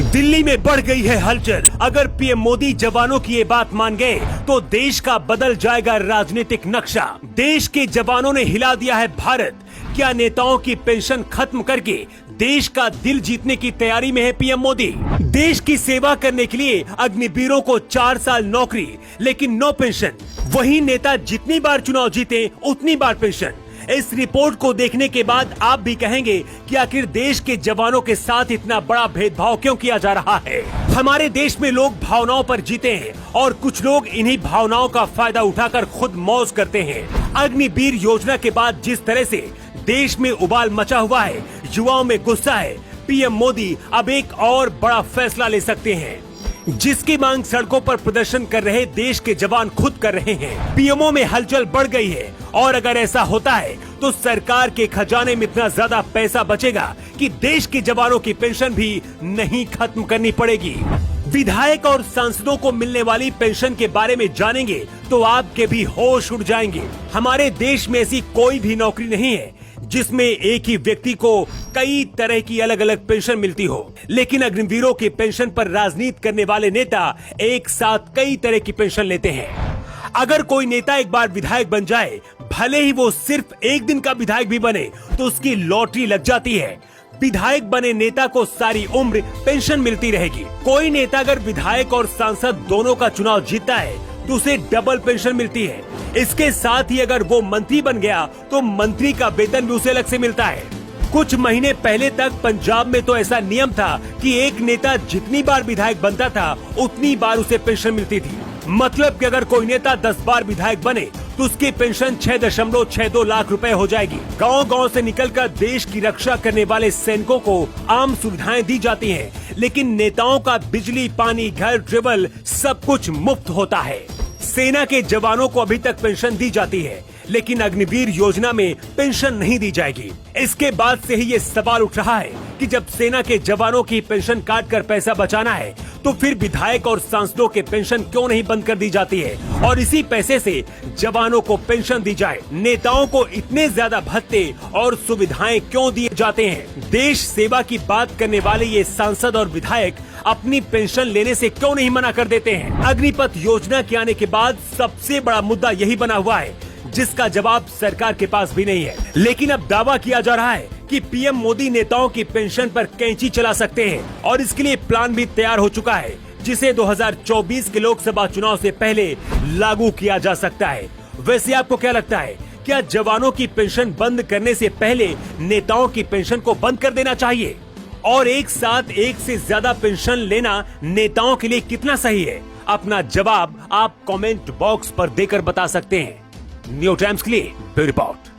दिल्ली में बढ़ गई है हलचल। अगर पीएम मोदी जवानों की ये बात मान गए तो देश का बदल जाएगा राजनीतिक नक्शा। देश के जवानों ने हिला दिया है भारत। क्या नेताओं की पेंशन खत्म करके देश का दिल जीतने की तैयारी में है पीएम मोदी? देश की सेवा करने के लिए अग्निवीरों को 4 साल नौकरी लेकिन नो पेंशन। वही नेता जितनी बार चुनाव जीते उतनी बार पेंशन। इस रिपोर्ट को देखने के बाद आप भी कहेंगे कि आखिर देश के जवानों के साथ इतना बड़ा भेदभाव क्यों किया जा रहा है। हमारे देश में लोग भावनाओं पर जीते हैं और कुछ लोग इन्हीं भावनाओं का फायदा उठाकर खुद मौज करते हैं। अग्निवीर योजना के बाद जिस तरह से देश में उबाल मचा हुआ है, युवाओं में गुस्सा है, पीएम मोदी अब एक और बड़ा फैसला ले सकते हैं जिसकी मांग सड़कों पर प्रदर्शन कर रहे देश के जवान खुद कर रहे हैं। पीएमओ में हलचल बढ़ गई है और अगर ऐसा होता है तो सरकार के खजाने में इतना ज्यादा पैसा बचेगा कि देश के जवानों की पेंशन भी नहीं खत्म करनी पड़ेगी। विधायक और सांसदों को मिलने वाली पेंशन के बारे में जानेंगे तो आपके भी होश उड़ जाएंगे। हमारे देश में ऐसी कोई भी नौकरी नहीं है जिसमें एक ही व्यक्ति को कई तरह की अलग अलग पेंशन मिलती हो, लेकिन अग्निवीरों की पेंशन पर राजनीति करने वाले नेता एक साथ कई तरह की पेंशन लेते हैं। अगर कोई नेता एक बार विधायक बन जाए, भले ही वो सिर्फ एक दिन का विधायक भी बने, तो उसकी लॉटरी लग जाती है। विधायक बने नेता को सारी उम्र पेंशन मिलती रहेगी। कोई नेता अगर विधायक और सांसद दोनों का चुनाव जीतता है तो उसे डबल पेंशन मिलती है। इसके साथ ही अगर वो मंत्री बन गया तो मंत्री का वेतन भी उसे अलग से मिलता है। कुछ महीने पहले तक पंजाब में तो ऐसा नियम था कि एक नेता जितनी बार विधायक बनता था उतनी बार उसे पेंशन मिलती थी। मतलब कि अगर कोई नेता 10 बार विधायक बने तो उसकी पेंशन 6.62 लाख रुपए हो जाएगी। गांव-गांव से निकलकर देश की रक्षा करने वाले सैनिकों को आम सुविधाएं दी जाती हैं, लेकिन नेताओं का बिजली, पानी, घर, ट्रेवल सब कुछ मुफ्त होता है। सेना के जवानों को अभी तक पेंशन दी जाती है, लेकिन अग्निवीर योजना में पेंशन नहीं दी जाएगी। इसके बाद से ही ये सवाल उठ रहा है कि जब सेना के जवानों की पेंशन काट कर पैसा बचाना है तो फिर विधायक और सांसदों के पेंशन क्यों नहीं बंद कर दी जाती है और इसी पैसे से जवानों को पेंशन दी जाए। नेताओं को इतने ज्यादा भत्ते और सुविधाएं क्यों दिए जाते हैं? देश सेवा की बात करने वाले ये सांसद और विधायक अपनी पेंशन लेने से क्यों नहीं मना कर देते हैं? अग्निपथ योजना के आने के बाद सबसे बड़ा मुद्दा यही बना हुआ है जिसका जवाब सरकार के पास भी नहीं है। लेकिन अब दावा किया जा रहा है कि पीएम मोदी नेताओं की पेंशन पर कैंची चला सकते हैं और इसके लिए प्लान भी तैयार हो चुका है जिसे 2024 के लोकसभा चुनाव से पहले लागू किया जा सकता है। वैसे आपको क्या लगता है, क्या जवानों की पेंशन बंद करने से पहले नेताओं की पेंशन को बंद कर देना चाहिए? और एक साथ एक से ज्यादा पेंशन लेना नेताओं के लिए कितना सही है? अपना जवाब आप कमेंट बॉक्स पर देकर बता सकते हैं। न्यू टाइम्स के लिए ब्यूरो रिपोर्ट।